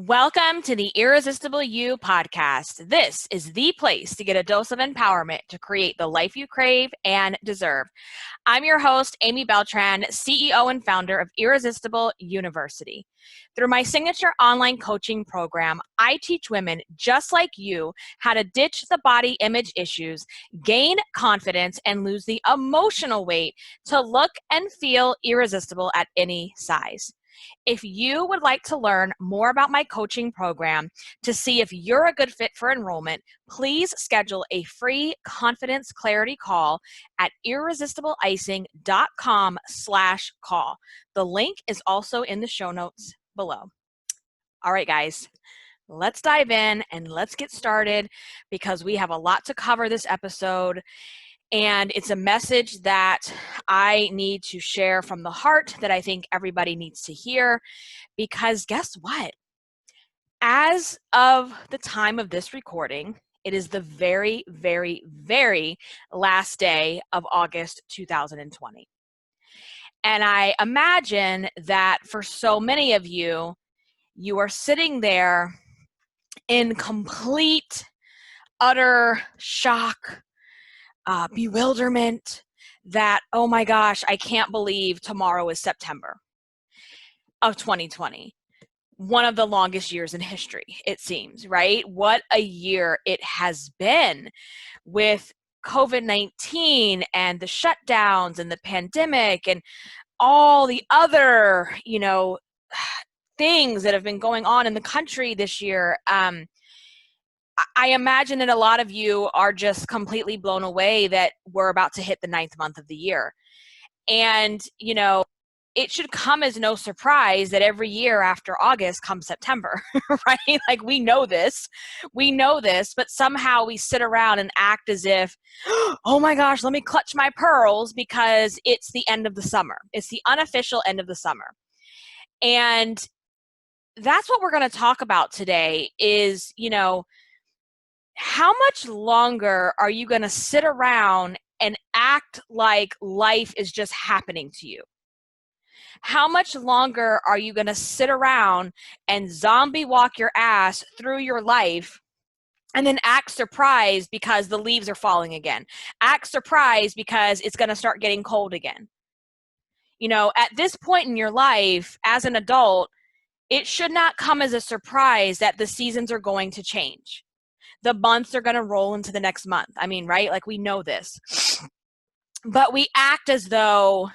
Welcome to the Irresistible You podcast. This is the place to get a dose of empowerment to create the life you crave and deserve. I'm your host, Amy Beltran, CEO and founder of Irresistible University. Through my signature online coaching program, I teach women just like you how to ditch the body image issues, gain confidence, and lose the emotional weight to look and feel irresistible at any size. If you would like to learn more about my coaching program to see if you're a good fit for enrollment, please schedule a free confidence clarity call at irresistibleicing.com/call. The link is also in the show notes below. All right, guys, let's dive in and let's get started because we have a lot to cover this episode. And it's a message that I need to share from the heart that I think everybody needs to hear, because guess what? As of the time of this recording, it is the very, very, very last day of August 2020. And I imagine that for so many of you, you are sitting there in complete, utter shock, bewilderment that, oh my gosh, I can't believe tomorrow is September of 2020. One of the longest years in history, it seems, right? What a year it has been with COVID-19 and the shutdowns and the pandemic and all the other, things that have been going on in the country this year. I imagine that a lot of you are just completely blown away that we're about to hit the 9th month of the year. And, it should come as no surprise that every year after August comes September, right? Like we know this, but somehow we sit around and act as if, oh my gosh, let me clutch my pearls because it's the end of the summer. It's the unofficial end of the summer. And that's what we're going to talk about today is, how much longer are you going to sit around and act like life is just happening to you? How much longer are you going to sit around and zombie walk your ass through your life and then act surprised because the leaves are falling again? Act surprised because it's going to start getting cold again. At this point in your life as an adult, it should not come as a surprise that the seasons are going to change. The months are going to roll into the next month. I mean, right? Like we know this. But we act as though,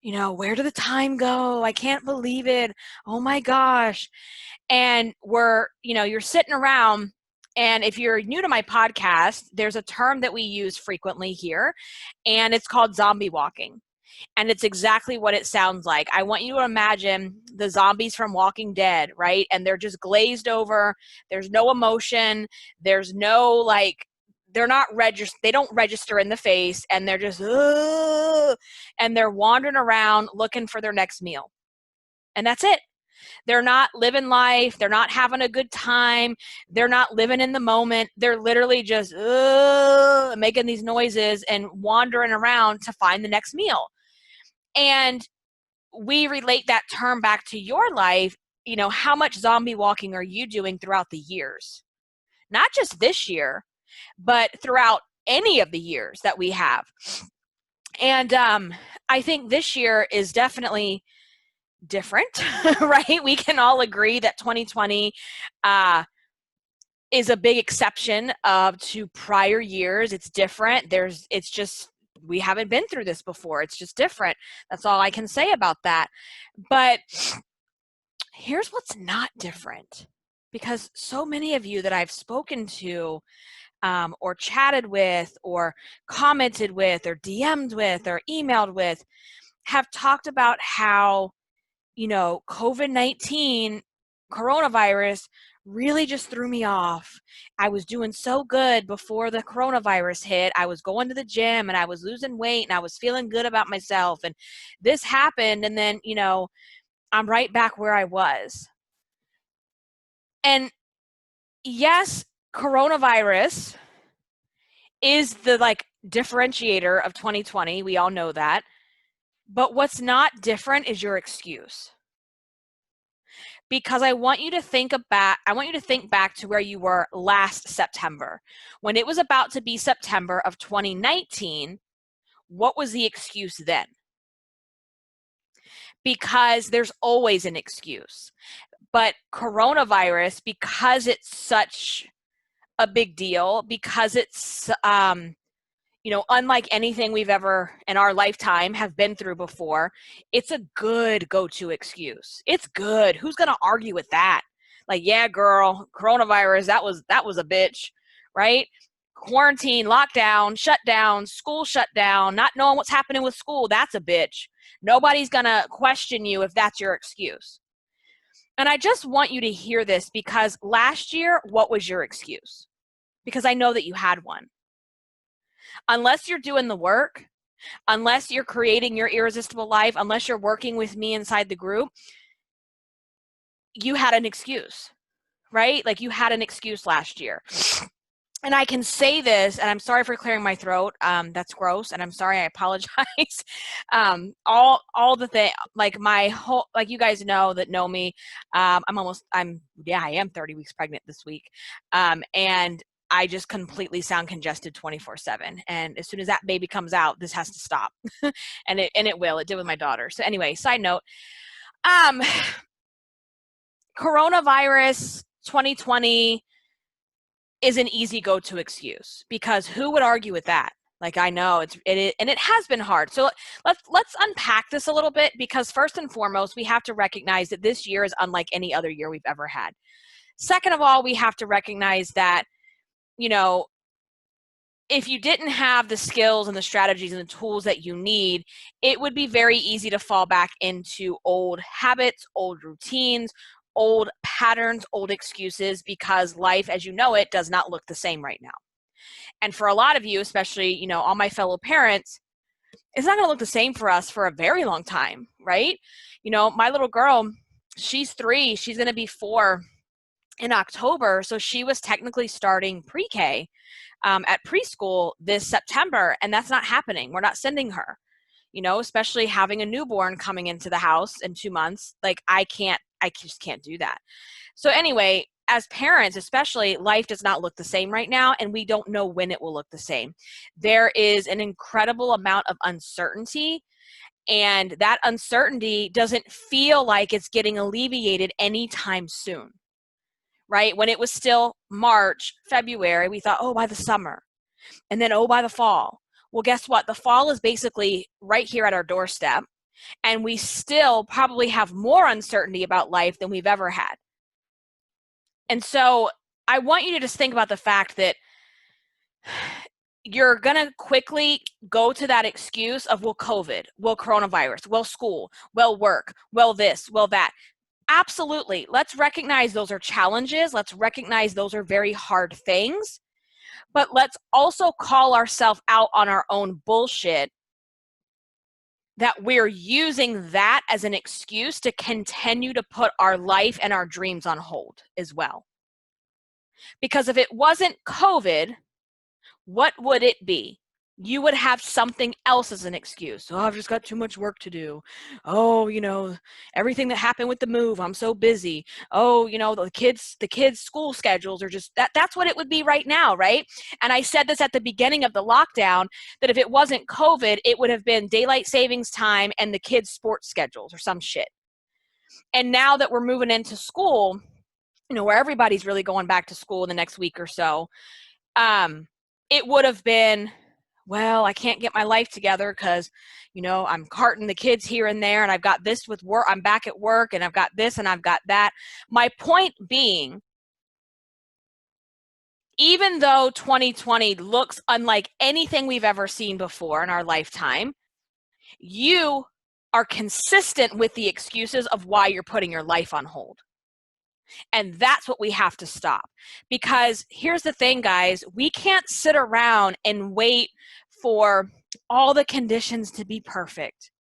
where did the time go? I can't believe it. Oh my gosh. And you're sitting around, and if you're new to my podcast, there's a term that we use frequently here, and it's called zombie walking. And it's exactly what it sounds like. I want you to imagine the zombies from Walking Dead, right? And they're just glazed over. There's no emotion. There's no they're not they don't register in the face, and they're just, and they're wandering around looking for their next meal. And that's it. They're not living life. They're not having a good time. They're not living in the moment. They're literally just making these noises and wandering around to find the next meal. And we relate that term back to your life. How much zombie walking are you doing throughout the years? Not just this year, but throughout any of the years that we have. And I think this year is definitely different, right? We can all agree that 2020 is a big exception to prior years. It's different. We haven't been through this before. It's just different. That's all I can say about that. But here's what's not different, because so many of you that I've spoken to or chatted with or commented with or DM'd with or emailed with have talked about how, COVID-19, coronavirus, really just threw me off. I was doing so good before the coronavirus hit. I was going to the gym and I was losing weight and I was feeling good about myself. And this happened, and then, I'm right back where I was. And yes, coronavirus is the differentiator of 2020. We all know that. But what's not different is your excuse. because I want you to think back to where you were last September. When it was about to be September of 2019, what was the excuse then? Because there's always an excuse. But coronavirus, because it's such a big deal, because it's unlike anything we've ever in our lifetime have been through before, it's a good go-to excuse. It's good. Who's going to argue with that? Like, yeah, girl, coronavirus, that was a bitch, right? Quarantine, lockdown, shutdown, school shut down, not knowing what's happening with school, that's a bitch. Nobody's going to question you if that's your excuse. And I just want you to hear this, because last year, what was your excuse? Because I know that you had one. Unless you're doing the work, unless you're creating your irresistible life, unless you're working with me inside the group, you had an excuse, right? Like, you had an excuse last year. And I can say this, and I'm sorry for clearing my throat. That's gross, and I'm sorry. I apologize. All the thing, like my whole, like you guys know that know me. I am 30 weeks pregnant this week, and I just completely sound congested 24/7. And as soon as that baby comes out, this has to stop, and it will. It did with my daughter. So anyway, side note, coronavirus 2020 is an easy go-to excuse, because who would argue with that? Like, I know it has been hard. So let's unpack this a little bit, because first and foremost, we have to recognize that this year is unlike any other year we've ever had. Second of all, we have to recognize that, if you didn't have the skills and the strategies and the tools that you need, it would be very easy to fall back into old habits, old routines, old patterns, old excuses, because life as you know it does not look the same right now. And for a lot of you, especially, all my fellow parents, it's not going to look the same for us for a very long time, right? My little girl, she's 3, she's going to be 4 in October. So she was technically starting pre-K at preschool this September, and that's not happening. We're not sending her, especially having a newborn coming into the house in 2 months. Like, I just can't do that. So anyway, as parents, especially, life does not look the same right now, and we don't know when it will look the same. There is an incredible amount of uncertainty, and that uncertainty doesn't feel like it's getting alleviated anytime soon, right? When it was still March, February, we thought, oh, by the summer, and then, oh, by the fall. Well, guess what? The fall is basically right here at our doorstep, and we still probably have more uncertainty about life than we've ever had. And so I want you to just think about the fact that you're going to quickly go to that excuse of, well, COVID, well, coronavirus, well, school, well, work, well, this, well, that. Absolutely. Let's recognize those are challenges. Let's recognize those are very hard things. But let's also call ourselves out on our own bullshit, that we're using that as an excuse to continue to put our life and our dreams on hold as well. Because if it wasn't COVID, what would it be? You would have something else as an excuse. Oh, I've just got too much work to do. Oh, everything that happened with the move, I'm so busy. Oh, the kids' school schedules are just that's what it would be right now, right? And I said this at the beginning of the lockdown, that if it wasn't COVID, it would have been daylight savings time and the kids' sports schedules or some shit. And now that we're moving into school, where everybody's really going back to school in the next week or so, it would have been, well, I can't get my life together because, I'm carting the kids here and there, and I've got this with work. I'm back at work, and I've got this and I've got that. My point being, even though 2020 looks unlike anything we've ever seen before in our lifetime, you are consistent with the excuses of why you're putting your life on hold. And that's what we have to stop. Because here's the thing, guys, we can't sit around and wait for all the conditions to be perfect.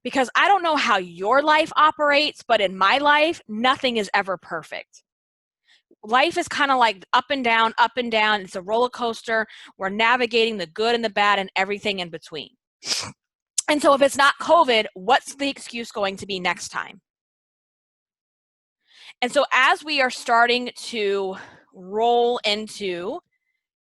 Because I don't know how your life operates, but in my life, nothing is ever perfect. Life is kind of like up and down, up and down. It's a roller coaster. We're navigating the good and the bad and everything in between. And so if it's not COVID, what's the excuse going to be next time? And so as we are starting to roll into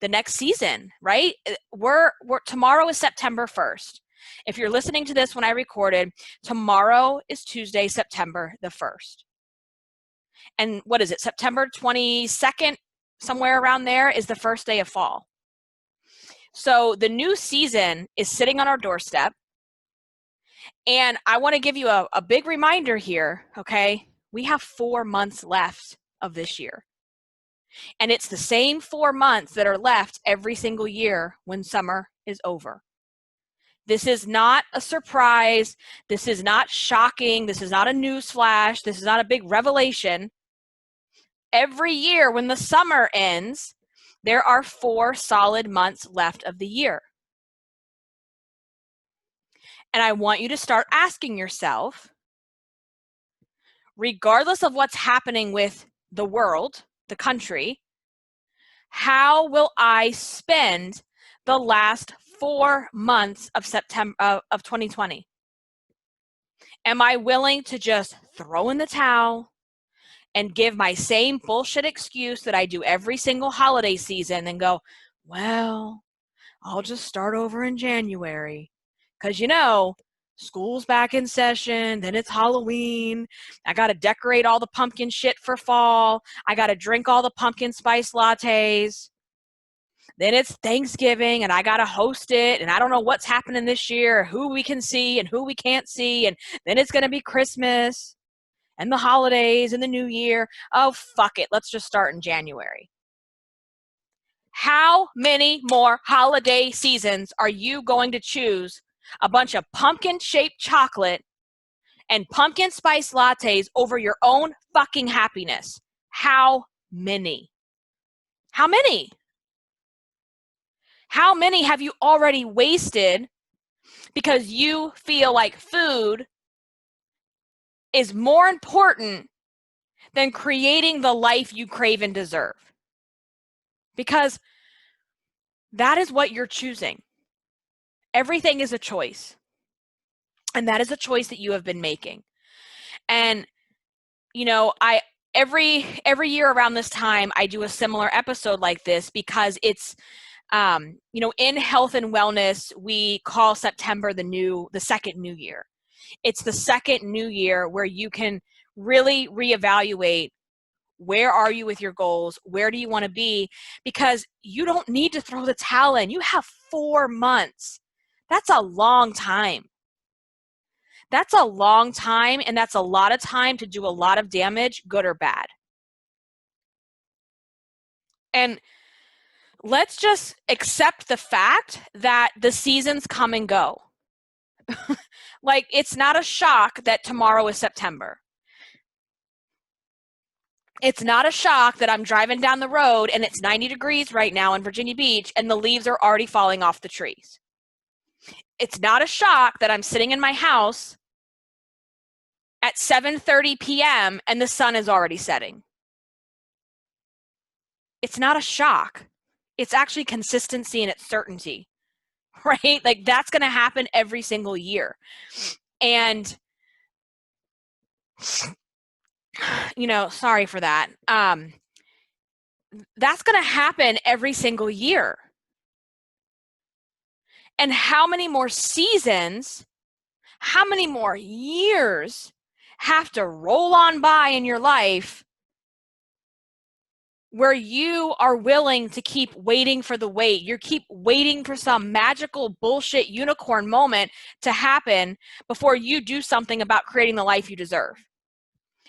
the next season, right? We're tomorrow is September 1st. If you're listening to this when I recorded, tomorrow is Tuesday, September the 1st. And what is it? September 22nd, somewhere around there, is the first day of fall. So the new season is sitting on our doorstep. And I want to give you a big reminder here, okay? We have 4 months left of this year. And it's the same 4 months that are left every single year when summer is over. This is not a surprise. This is not shocking. This is not a news flash. This is not a big revelation. Every year when the summer ends, there are 4 solid months left of the year. And I want you to start asking yourself, regardless of what's happening with the world, the country, how will I spend the last 4 months of September of 2020? Am I willing to just throw in the towel and give my same bullshit excuse that I do every single holiday season and go, well, I'll just start over in January? Because, school's back in session, then it's Halloween. I got to decorate all the pumpkin shit for fall. I got to drink all the pumpkin spice lattes. Then it's Thanksgiving and I got to host it. And I don't know what's happening this year, who we can see and who we can't see. And then it's going to be Christmas and the holidays and the new year. Oh, fuck it. Let's just start in January. How many more holiday seasons are you going to choose a bunch of pumpkin-shaped chocolate and pumpkin spice lattes over your own fucking happiness? How many? How many? How many have you already wasted because you feel like food is more important than creating the life you crave and deserve? Because that is what you're choosing. Everything is a choice. And that is a choice that you have been making. And, I every year around this time, I do a similar episode like this because it's, in health and wellness, we call September the second new year. It's the second new year where you can really reevaluate, where are you with your goals? Where do you want to be? Because you don't need to throw the towel in. You have 4 months. That's a long time. That's a long time, and that's a lot of time to do a lot of damage, good or bad. And let's just accept the fact that the seasons come and go. Like, it's not a shock that tomorrow is September. It's not a shock that I'm driving down the road and it's 90 degrees right now in Virginia Beach and the leaves are already falling off the trees. It's not a shock that I'm sitting in my house at 7:30 p.m. and the sun is already setting. It's not a shock. It's actually consistency and it's certainty, right? Like, that's going to happen every single year. And, sorry for that. That's going to happen every single year. And how many more seasons, how many more years have to roll on by in your life where you are willing to keep waiting for the wait? You keep waiting for some magical bullshit unicorn moment to happen before you do something about creating the life you deserve.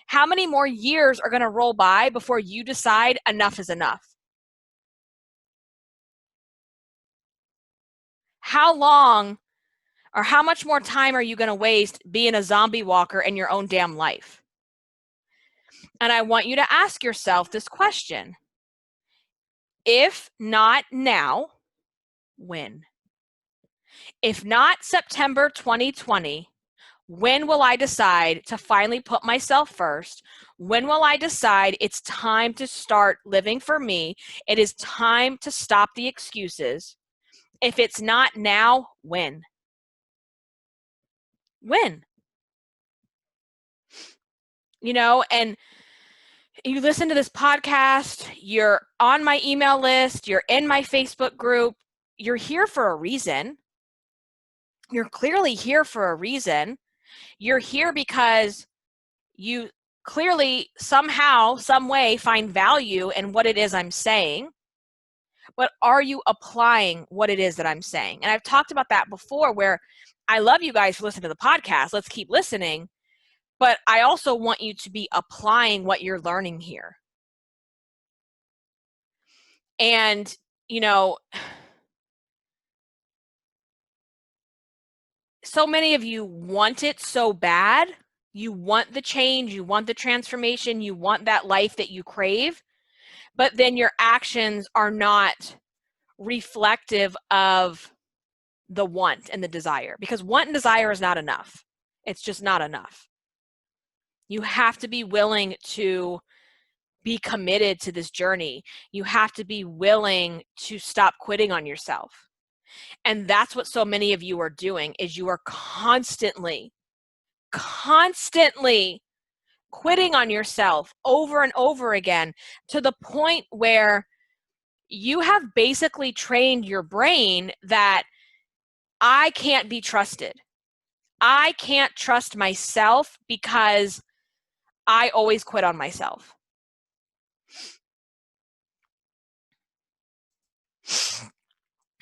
How many more years are going to roll by before you decide enough is enough? How long or how much more time are you going to waste being a zombie walker in your own damn life? And I want you to ask yourself this question. If not now, when? If not September 2020, when will I decide to finally put myself first? When will I decide it's time to start living for me? It is time to stop the excuses. If it's not now, when? When? And You listen to this podcast, you're on my email list, you're in my Facebook group, you're here for a reason. You're clearly here for a reason. You're here because you clearly somehow, some way find value in what it is I'm saying. But are you applying what it is that I'm saying? And I've talked about that before, where I love you guys for listening to the podcast. Let's keep listening. But I also want you to be applying what you're learning here. And, you know, so many of you want it so bad. You want the change, you want the transformation, you want that life that you crave, but then your actions are not reflective of the want and the desire, because want and desire is not enough. It's just not enough. You have to be willing to be committed to this journey. You have to be willing to stop quitting on yourself. And that's what so many of you are doing, is you are constantly quitting on yourself over and over again, to the point where you have basically trained your brain that I can't be trusted. I can't trust myself because I always quit on myself.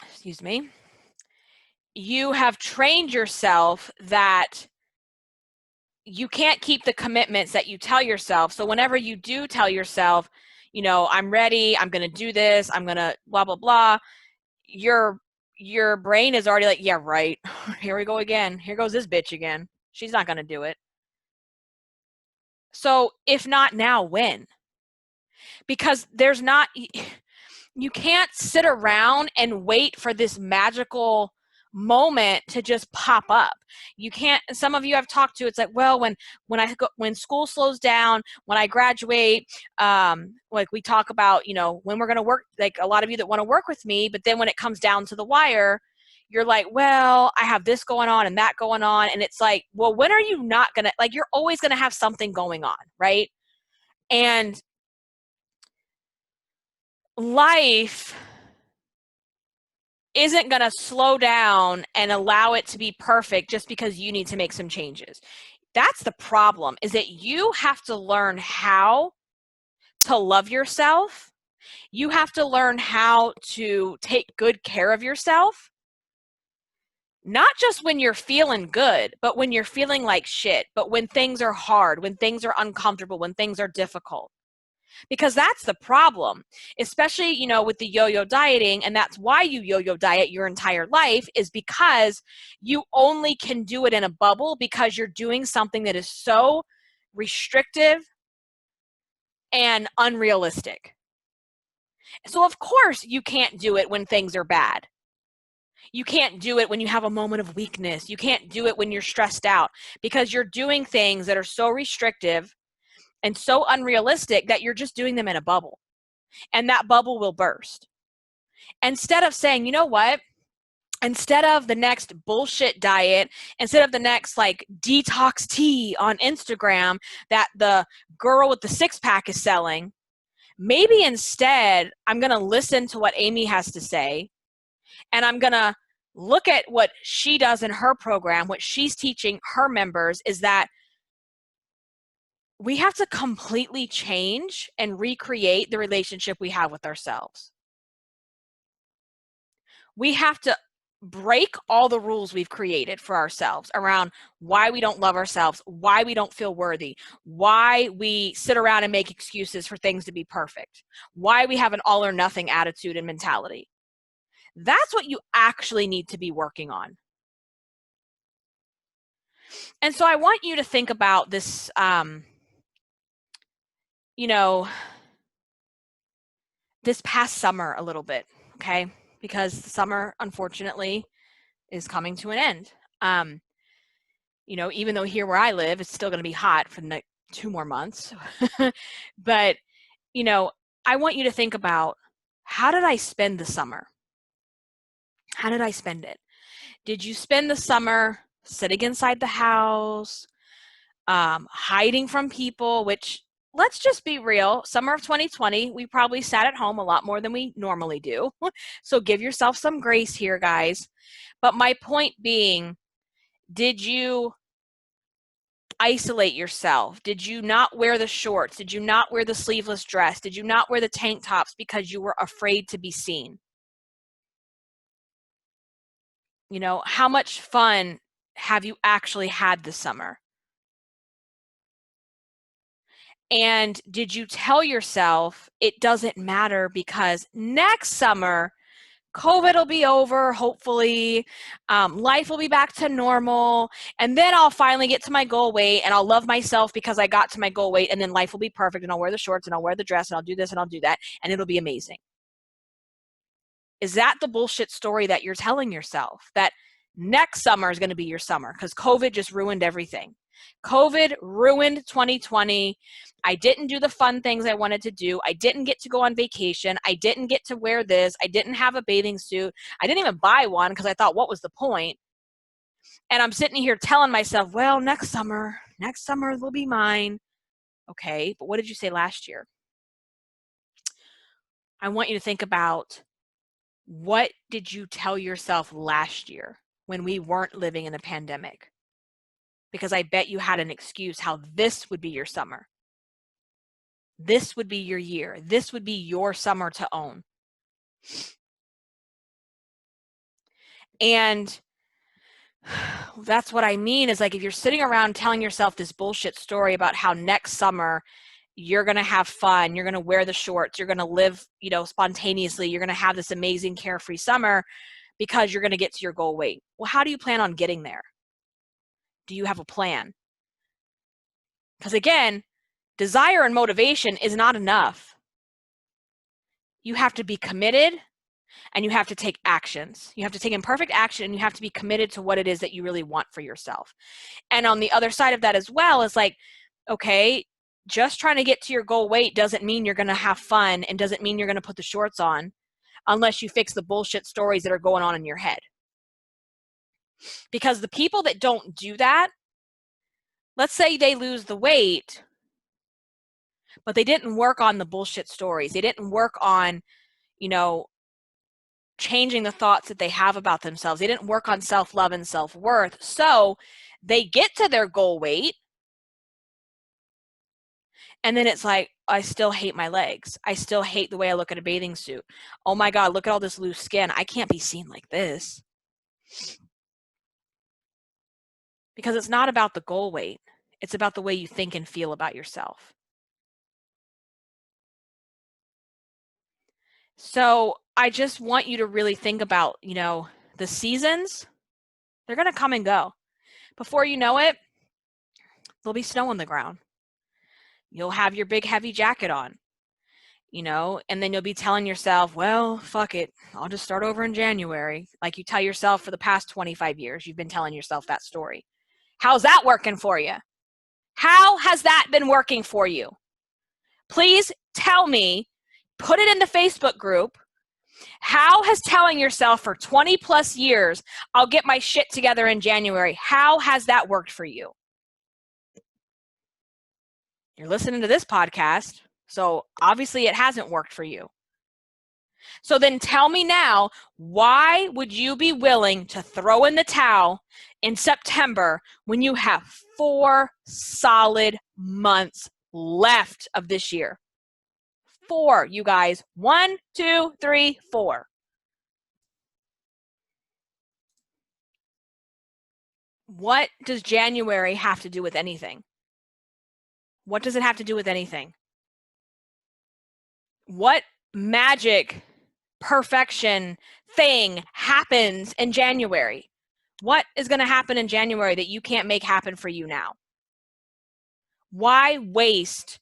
Excuse me. You have trained yourself that you can't keep the commitments that you tell yourself. So whenever you do tell yourself, you know, I'm ready, I'm going to do this, I'm going to blah, blah, blah, your brain is already like, yeah, right. Here we go again. Here goes this bitch again. She's not going to do it. So if not now, when? Because there's not, you can't sit around and wait for this magical moment to just pop up. You can't. Some of you I've talked to, it's like, well, when school slows down, when I graduate, like we talk about, you know, when we're going to work, like a lot of you that want to work with me, but then when it comes down to the wire, you're like, well, I have this going on and that going on, and it's like, well, when are you not going to, like, you're always going to have something going on, right? And life isn't going to slow down and allow it to be perfect just because you need to make some changes. That's the problem, is that you have to learn how to love yourself. You have to learn how to take good care of yourself, not just when you're feeling good, but when you're feeling like shit, but when things are hard, when things are uncomfortable, when things are difficult. Because that's the problem, especially, you know, with the yo-yo dieting. And that's why you yo-yo diet your entire life, is because you only can do it in a bubble, because you're doing something that is so restrictive and unrealistic. So of course you can't do it when things are bad. You can't do it when you have a moment of weakness. You can't do it when you're stressed out, because you're doing things that are so restrictive and so unrealistic that you're just doing them in a bubble. And that bubble will burst. Instead of saying, you know what? Instead of the next bullshit diet, instead of the next like detox tea on Instagram that the girl with the six pack is selling, maybe instead I'm going to listen to what Amy has to say, and I'm going to look at what she does in her program. What she's teaching her members is that we have to completely change and recreate the relationship we have with ourselves. We have to break all the rules we've created for ourselves around why we don't love ourselves, why we don't feel worthy, why we sit around and make excuses for things to be perfect, why we have an all or nothing attitude and mentality. That's what you actually need to be working on. And so I want you to think about this, you know, this past summer a little bit, okay? Because summer, unfortunately, is coming to an end. You know, even though here where I live, it's still going to be hot for the next 2 more months. But, you know, I want you to think about, how did I spend the summer? How did I spend it? Did you spend the summer sitting inside the house, hiding from people, which let's just be real. Summer of 2020, we probably sat at home a lot more than we normally do. So give yourself some grace here, guys. But my point being, did you isolate yourself? Did you not wear the shorts? Did you not wear the sleeveless dress? Did you not wear the tank tops because you were afraid to be seen? You know, how much fun have you actually had this summer? And did you tell yourself it doesn't matter because next summer, COVID will be over, hopefully. Life will be back to normal. And then I'll finally get to my goal weight and I'll love myself because I got to my goal weight. And then life will be perfect and I'll wear the shorts and I'll wear the dress and I'll do this and I'll do that. And it'll be amazing. Is that the bullshit story that you're telling yourself? That next summer is going to be your summer because COVID just ruined everything. COVID ruined 2020. I didn't do the fun things I wanted to do. I didn't get to go on vacation. I didn't get to wear this. I didn't have a bathing suit. I didn't even buy one because I thought, what was the point? And I'm sitting here telling myself, well, next summer will be mine. Okay, but what did you say last year? I want you to think about, what did you tell yourself last year when we weren't living in a pandemic? Because I bet you had an excuse how this would be your summer. This would be your year. This would be your summer to own. And that's what I mean is, like, if you're sitting around telling yourself this bullshit story about how next summer you're going to have fun, you're going to wear the shorts, you're going to live, you know, spontaneously, you're going to have this amazing carefree summer because you're going to get to your goal weight. Well, how do you plan on getting there? Do you have a plan? Because again, desire and motivation is not enough. You have to be committed and you have to take actions. You have to take imperfect action and you have to be committed to what it is that you really want for yourself. And on the other side of that as well is like, okay, just trying to get to your goal weight doesn't mean you're going to have fun and doesn't mean you're going to put the shorts on unless you fix the bullshit stories that are going on in your head. Because the people that don't do that, let's say they lose the weight, but they didn't work on the bullshit stories. They didn't work on, you know, changing the thoughts that they have about themselves. They didn't work on self-love and self-worth. So they get to their goal weight, and then it's like, I still hate my legs. I still hate the way I look in a bathing suit. Oh my God, look at all this loose skin. I can't be seen like this. Because it's not about the goal weight. It's about the way you think and feel about yourself. So I just want you to really think about, you know, the seasons, they're going to come and go. Before you know it, there'll be snow on the ground. You'll have your big heavy jacket on, you know, and then you'll be telling yourself, well, fuck it, I'll just start over in January. Like you tell yourself for the past 25 years, you've been telling yourself that story. How's that working for you? How has that been working for you? Please tell me, put it in the Facebook group. How has telling yourself for 20 plus years, I'll get my shit together in January, how has that worked for you? You're listening to this podcast, so obviously it hasn't worked for you. So then tell me now, why would you be willing to throw in the towel in September when you have 4 solid months left of this year? 4, you guys. 1, 2, 3, 4. What does January have to do with anything? What does it have to do with anything? What magic perfection thing happens in January? What is going to happen in January that you can't make happen for you now? Why waste?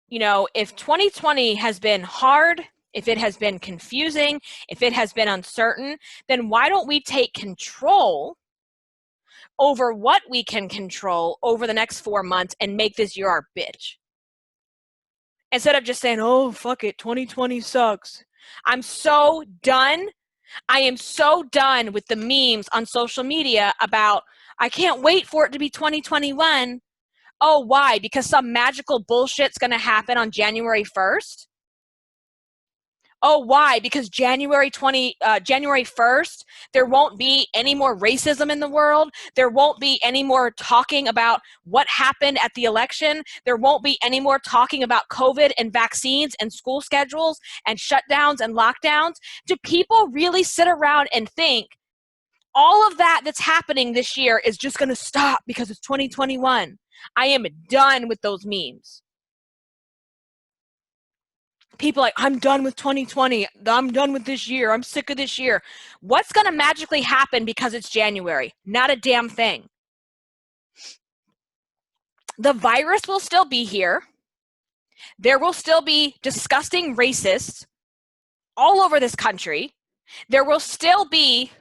You know, if 2020 has been hard, if it has been confusing, if it has been uncertain, then why don't we take control over what we can control over the next 4 months and make this year our bitch? Instead of just saying, oh, fuck it, 2020 sucks. I'm so done. I am so done with the memes on social media about, I can't wait for it to be 2021. Oh, why? Because some magical bullshit's going to happen on January 1st? Oh, why? Because January 1st, there won't be any more racism in the world. There won't be any more talking about what happened at the election. There won't be any more talking about COVID and vaccines and school schedules and shutdowns and lockdowns. Do people really sit around and think all of that that's happening this year is just going to stop because it's 2021? I am done with those memes. People like, I'm done with 2020. I'm done with this year. I'm sick of this year. What's going to magically happen because it's January? Not a damn thing. The virus will still be here. There will still be disgusting racists all over this country. There will still be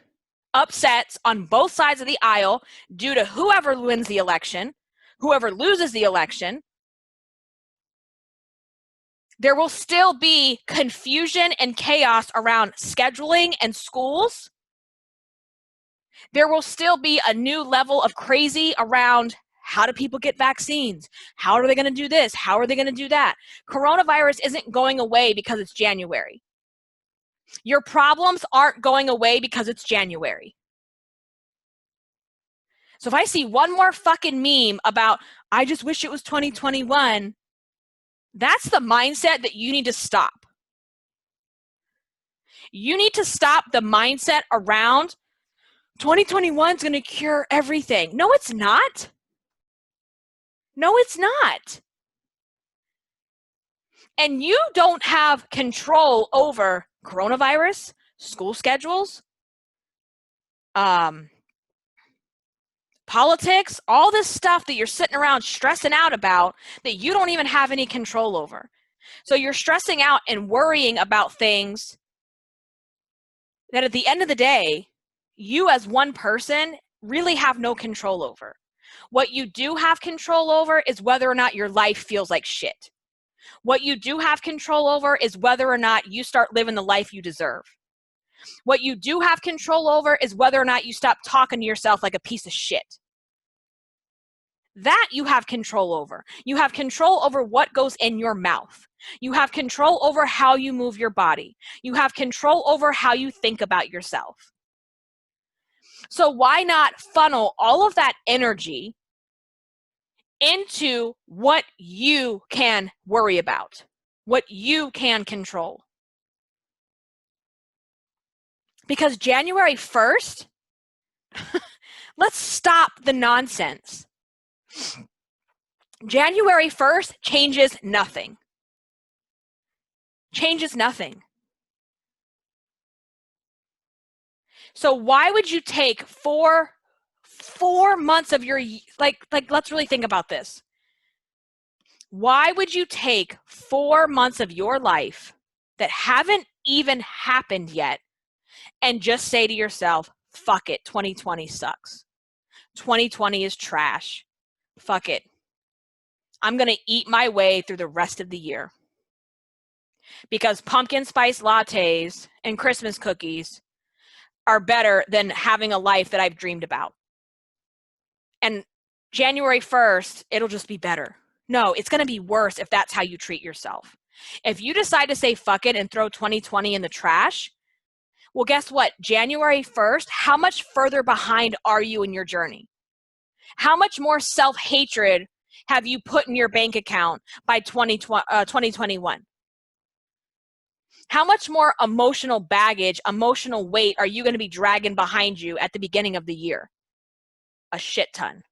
upsets on both sides of the aisle due to whoever wins the election, whoever loses the election. There will still be confusion and chaos around scheduling and schools. There will still be a new level of crazy around how do people get vaccines? How are they going to do this? How are they going to do that? Coronavirus isn't going away because it's January. Your problems aren't going away because it's January. So if I see one more fucking meme about, I just wish it was 2021, that's the mindset that you need to stop. You need to stop the mindset around 2021 is going to cure everything. No, it's not. No, it's not. And you don't have control over coronavirus, school schedules, politics, all this stuff that you're sitting around stressing out about that you don't even have any control over. So you're stressing out and worrying about things that at the end of the day, you as one person really have no control over. What you do have control over is whether or not your life feels like shit. What you do have control over is whether or not you start living the life you deserve. What you do have control over is whether or not you stop talking to yourself like a piece of shit. That you have control over. You have control over what goes in your mouth. You have control over how you move your body. You have control over how you think about yourself. So why not funnel all of that energy into what you can worry about, what you can control? Because January 1st, let's stop the nonsense. January 1st changes nothing. Changes nothing. So why would you take four months of your, like let's really think about this. Why would you take 4 months of your life that haven't even happened yet and just say to yourself, fuck it, 2020 sucks. 2020 is trash. Fuck it. I'm going to eat my way through the rest of the year. Because pumpkin spice lattes and Christmas cookies are better than having a life that I've dreamed about. And January 1st, it'll just be better. No, it's going to be worse if that's how you treat yourself. If you decide to say fuck it and throw 2020 in the trash, well, guess what? January 1st, how much further behind are you in your journey? How much more self-hatred have you put in your bank account by 2021? How much more emotional baggage, emotional weight are you going to be dragging behind you at the beginning of the year? A shit ton.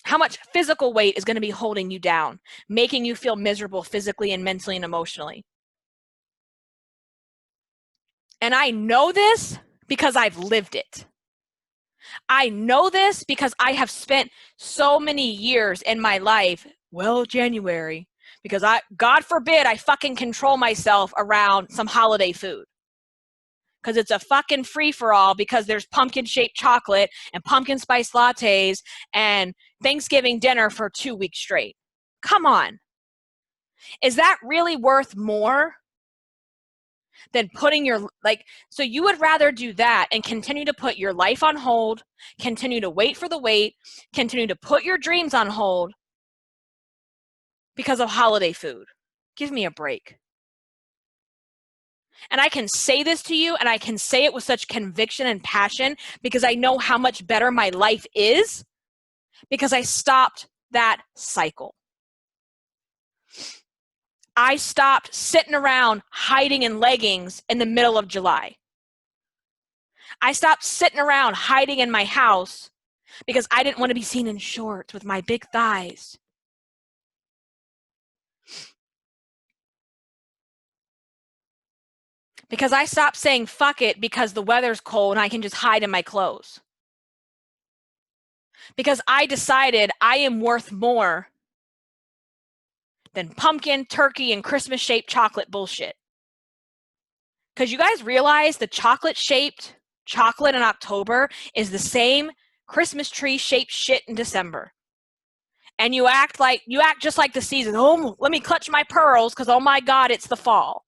How much physical weight is going to be holding you down, making you feel miserable physically and mentally and emotionally? And I know this because I've lived it. I know this because I have spent so many years in my life, January, because God forbid I fucking control myself around some holiday food. Because it's a fucking free-for-all because there's pumpkin-shaped chocolate and pumpkin spice lattes and Thanksgiving dinner for 2 weeks straight. Come on. Is that really worth more than putting your, so you would rather do that and continue to put your life on hold, continue to wait for the wait, continue to put your dreams on hold because of holiday food. Give me a break. And I can say this to you, and I can say it with such conviction and passion because I know how much better my life is because I stopped that cycle. I stopped sitting around hiding in leggings in the middle of July. I stopped sitting around hiding in my house because I didn't want to be seen in shorts with my big thighs. Because I stopped saying fuck it because the weather's cold and I can just hide in my clothes. Because I decided I am worth more than pumpkin, turkey, and Christmas-shaped chocolate bullshit. Because you guys realize the chocolate-shaped chocolate in October is the same Christmas tree-shaped shit in December. And you act just like the season. Oh, let me clutch my pearls because, oh my God, it's the fall.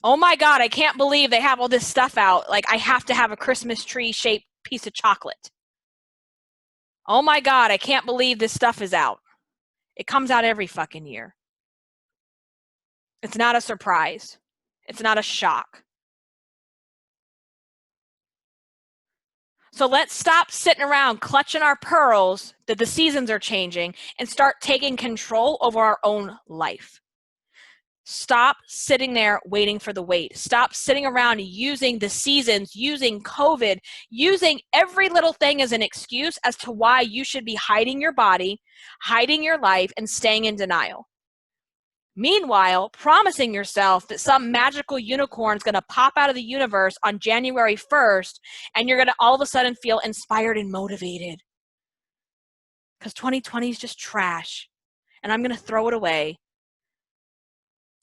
Oh my God, I can't believe they have all this stuff out. Like, I have to have a Christmas tree-shaped piece of chocolate. Oh my God, I can't believe this stuff is out. It comes out every fucking year. It's not a surprise. It's not a shock. So let's stop sitting around clutching our pearls that the seasons are changing and start taking control over our own life. Stop sitting there waiting for the wait. Stop sitting around using the seasons, using COVID, using every little thing as an excuse as to why you should be hiding your body, hiding your life, and staying in denial. Meanwhile, promising yourself that some magical unicorn is going to pop out of the universe on January 1st, and you're going to all of a sudden feel inspired and motivated. Because 2020 is just trash, and I'm going to throw it away.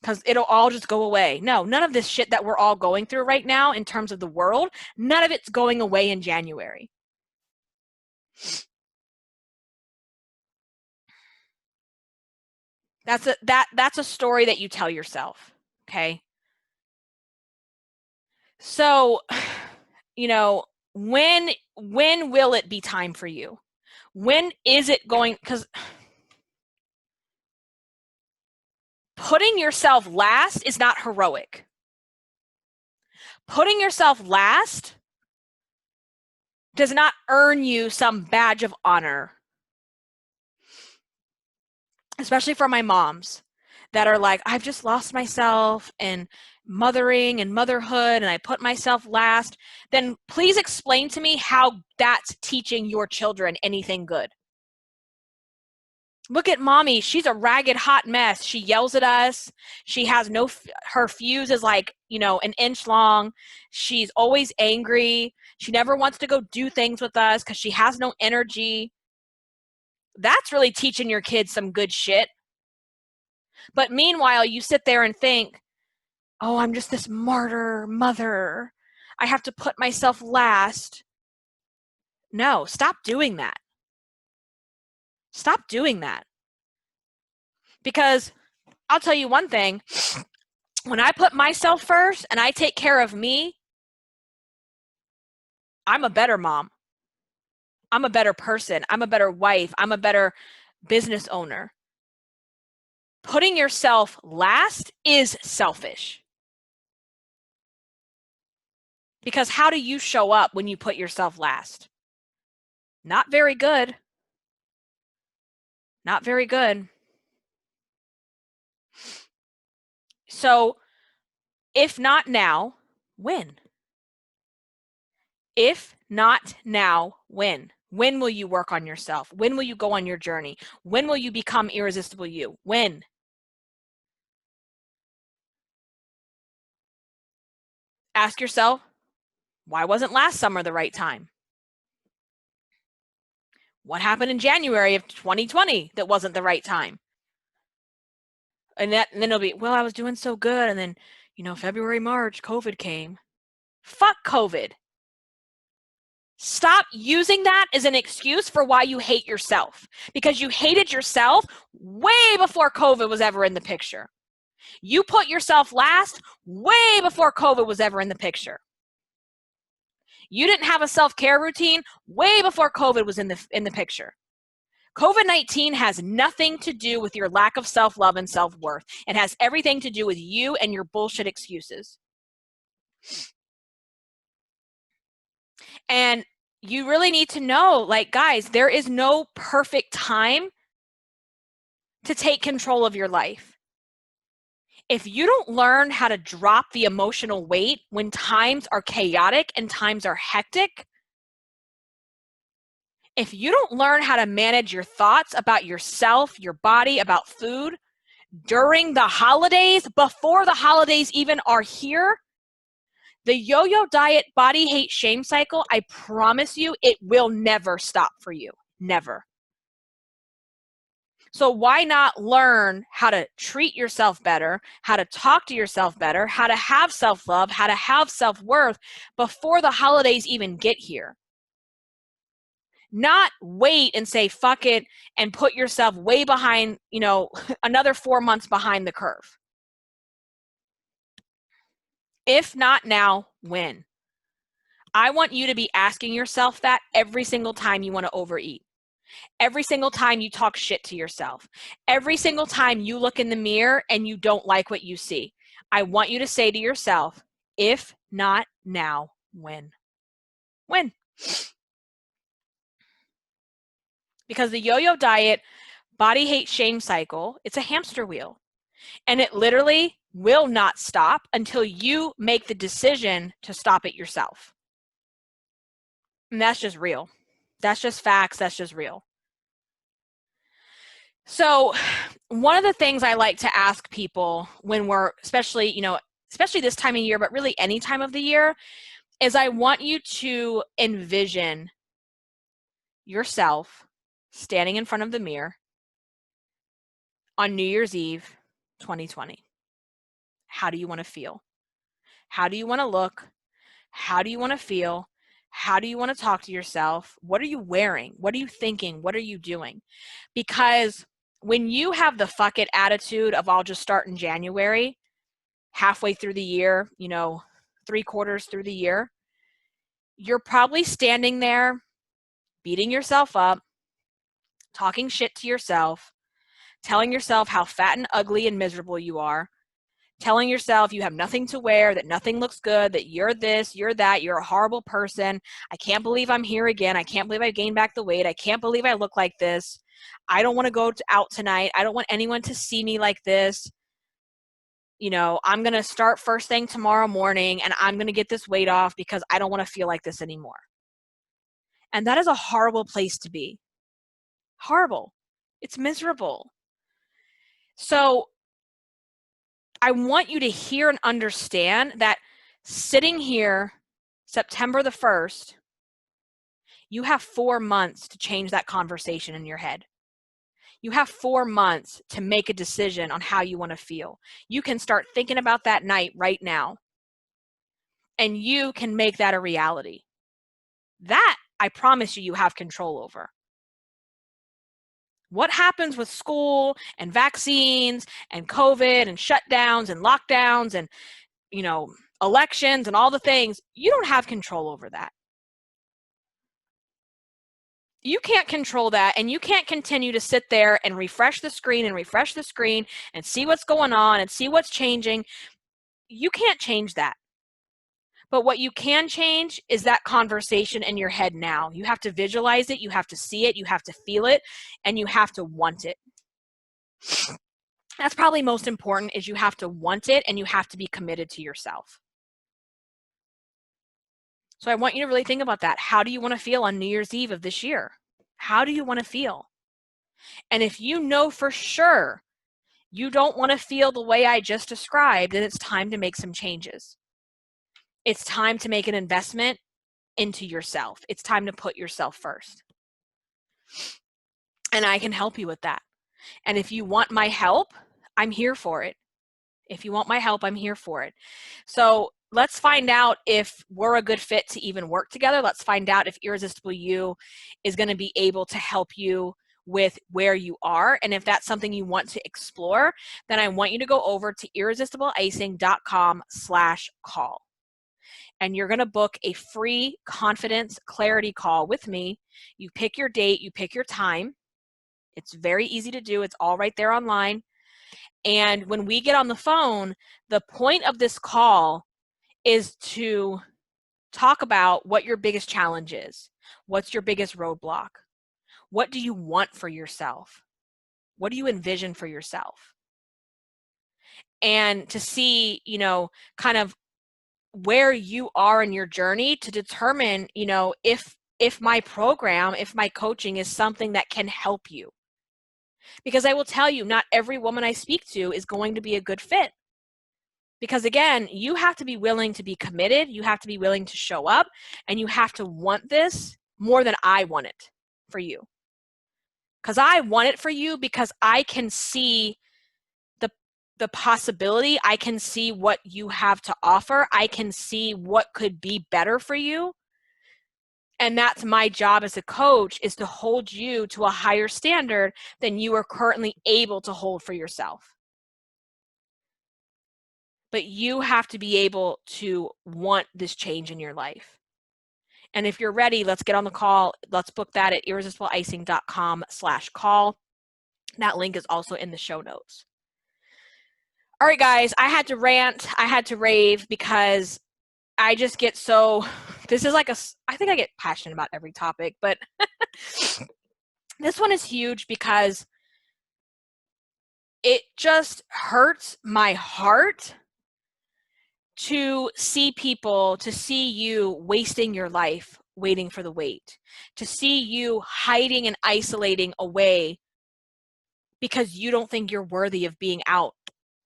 Because it'll all just go away. No, none of this shit that we're all going through right now in terms of the world, none of it's going away in January. That's a story that you tell yourself, okay? So, when will it be time for you? When is it going? Because putting yourself last is not heroic. Putting yourself last does not earn you some badge of honor. Especially for my moms that are like, I've just lost myself in mothering and motherhood and I put myself last. Then please explain to me how that's teaching your children anything good. Look at mommy. She's a ragged, hot mess. She yells at us. She has her fuse is like, an inch long. She's always angry. She never wants to go do things with us because she has no energy. That's really teaching your kids some good shit. But meanwhile, you sit there and think, oh, I'm just this martyr mother. I have to put myself last. No, stop doing that. Stop doing that. Because I'll tell you one thing. When I put myself first and I take care of me, I'm a better mom. I'm a better person. I'm a better wife. I'm a better business owner. Putting yourself last is selfish. Because how do you show up when you put yourself last? Not very good. Not very good. So, if not now, when? If not now, when? When will you work on yourself? When will you go on your journey? When will you become irresistible you? When? Ask yourself, why wasn't last summer the right time? What happened in January of 2020 that wasn't the right time? And then it'll be, well, I was doing so good. And then, February, March, COVID came. Fuck COVID. Stop using that as an excuse for why you hate yourself. Because you hated yourself way before COVID was ever in the picture. You put yourself last way before COVID was ever in the picture. You didn't have a self-care routine way before COVID was in the picture. COVID-19 has nothing to do with your lack of self-love and self-worth. It has everything to do with you and your bullshit excuses. And you really need to know, like, guys, there is no perfect time to take control of your life. If you don't learn how to drop the emotional weight when times are chaotic and times are hectic, if you don't learn how to manage your thoughts about yourself, your body, about food during the holidays, before the holidays even are here, the yo-yo diet body hate shame cycle, I promise you, it will never stop for you. Never. So why not learn how to treat yourself better, how to talk to yourself better, how to have self-love, how to have self-worth before the holidays even get here? Not wait and say, fuck it, and put yourself way behind, another 4 months behind the curve. If not now, when? I want you to be asking yourself that every single time you want to overeat. Every single time you talk shit to yourself. Every single time you look in the mirror and you don't like what you see. I want you to say to yourself, if not now, when? When? Because the yo-yo diet, body hate shame cycle, it's a hamster wheel. And it literally will not stop until you make the decision to stop it yourself. And that's just real. That's just facts. That's just real. So one of the things I like to ask people when we're, especially this time of year, but really any time of the year, is I want you to envision yourself standing in front of the mirror on New Year's Eve, 2020. How do you want to feel? How do you want to look? How do you want to feel? How do you want to talk to yourself? What are you wearing? What are you thinking? What are you doing? Because when you have the fuck it attitude of I'll just start in January, halfway through the year, 3/4 through the year, you're probably standing there beating yourself up, talking shit to yourself, telling yourself how fat and ugly and miserable you are, telling yourself you have nothing to wear, that nothing looks good, that you're this, you're that, you're a horrible person. I can't believe I'm here again. I can't believe I gained back the weight. I can't believe I look like this. I don't want to go out tonight. I don't want anyone to see me like this. I'm going to start first thing tomorrow morning and I'm going to get this weight off because I don't want to feel like this anymore. And that is a horrible place to be. Horrible. It's miserable. So I want you to hear and understand that sitting here September the 1st, you have 4 months to change that conversation in your head. You have 4 months to make a decision on how you want to feel. You can start thinking about that night right now. And you can make that a reality. That, I promise you, you have control over. What happens with school and vaccines and COVID and shutdowns and lockdowns and, elections and all the things, you don't have control over that. You can't control that, and you can't continue to sit there and refresh the screen and see what's going on and see what's changing. You can't change that. But what you can change is that conversation in your head now. You have to visualize it, you have to see it, you have to feel it, and you have to want it. That's probably most important, is you have to want it and you have to be committed to yourself. So I want you to really think about that. How do you want to feel on New Year's Eve of this year? How do you want to feel? And if you know for sure you don't want to feel the way I just described, then it's time to make some changes. It's time to make an investment into yourself. It's time to put yourself first. And I can help you with that. And if you want my help, I'm here for it. If you want my help, I'm here for it. So let's find out if we're a good fit to even work together. Let's find out if Irresistible You is going to be able to help you with where you are. And if that's something you want to explore, then I want you to go over to irresistibleicing.com/call. And you're going to book a free confidence clarity call with me. You pick your date, you pick your time. It's very easy to do. It's all right there online. And when we get on the phone, the point of this call is to talk about what your biggest challenge is. What's your biggest roadblock? What do you want for yourself? What do you envision for yourself? And to see, you know, kind of where you are in your journey to determine, you know, if my program, if my coaching is something that can help you. Because I will tell you, not every woman I speak to is going to be a good fit. Because again, you have to be willing to be committed, you have to be willing to show up, and you have to want this more than I want it for you. Because I want it for you because I can see the possibility, I can see what you have to offer, I can see what could be better for you. And that's my job as a coach, is to hold you to a higher standard than you are currently able to hold for yourself. But you have to be able to want this change in your life. And if you're ready, let's get on the call. Let's book that at irresistibleicing.com/call. That link is also in the show notes. All right, guys, I had to rant. I had to rave because I just get so, this is like I think I get passionate about every topic, but this one is huge because it just hurts my heart to see people, to see you wasting your life waiting for the wait, to see you hiding and isolating away because you don't think you're worthy of being out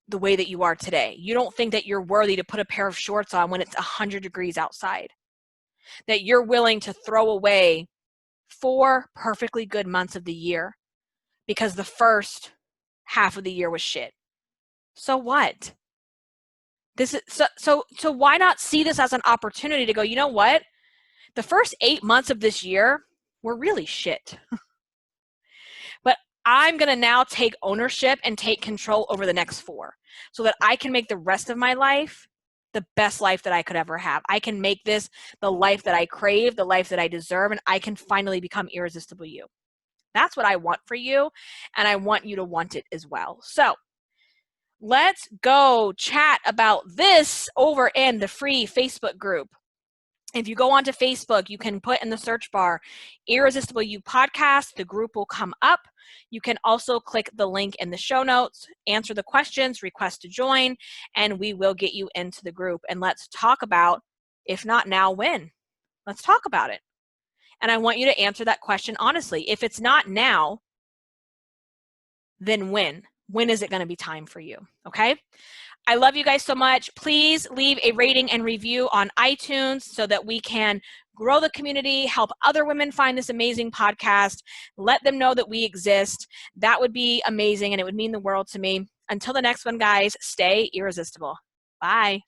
the way that you are today. You don't think that you're worthy to put a pair of shorts on when it's 100 degrees outside, that you're willing to throw away 4 perfectly good months of the year because the first half of the year was shit. So what? This is so why not see this as an opportunity to go, you know what? The first 8 months of this year were really shit. But I'm going to now take ownership and take control over the next 4 so that I can make the rest of my life the best life that I could ever have. I can make this the life that I crave, the life that I deserve, and I can finally become irresistible you. That's what I want for you, and I want you to want it as well. So let's go chat about this over in the free Facebook group. If you go onto Facebook, you can put in the search bar, Irresistible You Podcast. The group will come up. You can also click the link in the show notes, answer the questions, request to join, and we will get you into the group. And let's talk about, if not now, when? Let's talk about it. And I want you to answer that question honestly. If it's not now, then when? When is it going to be time for you? Okay? I love you guys so much. Please leave a rating and review on iTunes so that we can grow the community, help other women find this amazing podcast, let them know that we exist. That would be amazing, and it would mean the world to me. Until the next one, guys, stay irresistible. Bye.